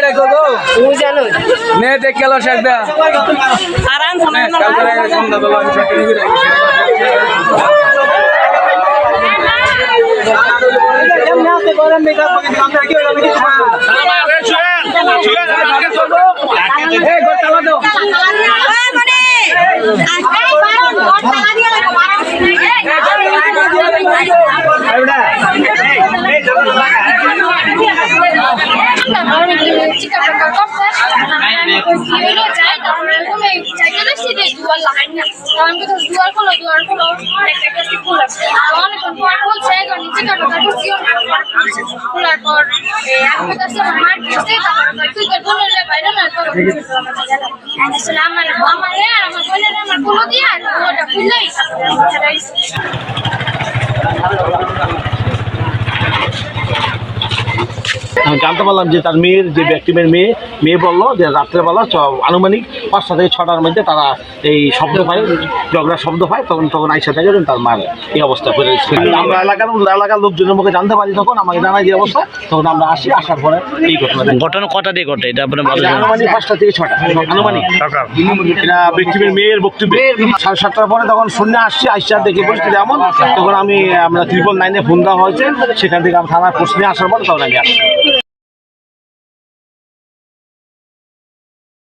দেখো গো জানো নে দেখে লো শেখদা আরাম নে কালকে সন্ধ্যা বেলা আমি সেটিং করে কেমনে আছে গরম মেকআপ করে দিলাম কি হলো নাকি এই গো চালা দাও আমি জানতে পারলাম যে তার মেয়ের যে ব্যক্তির মেয়ে বললো যে রাত্রেবেলা আনুমানিক 5টা থেকে 6টার মধ্যে তারা এই শব্দ পায়, ঝগড়ার শব্দ পায়, তখন আইসা থেকে তার মার এই অবস্থা করে। আমরা এলাকার লোকজনের মুখে জানতে পারি, তখন আমাকে জানাই যে অবস্থা, তখন আমরা আসার পরে এই ঘটনা কটা দিয়ে ঘটে এটা আপনার আনুমানিক 5টা থেকে 6টা আনুমানিক। এটা ব্যক্তির মেয়ের বক্তব্য 7:30টার পরে তখন শুনে আসছি, আইসা দেখে পরিস্থিতি এমন, তখন আমরা 999-এ ফোন দেওয়া হয়েছে, সেখান থেকে আমি থানার প্রশ্নে আসার পর তখন আমি আসছি।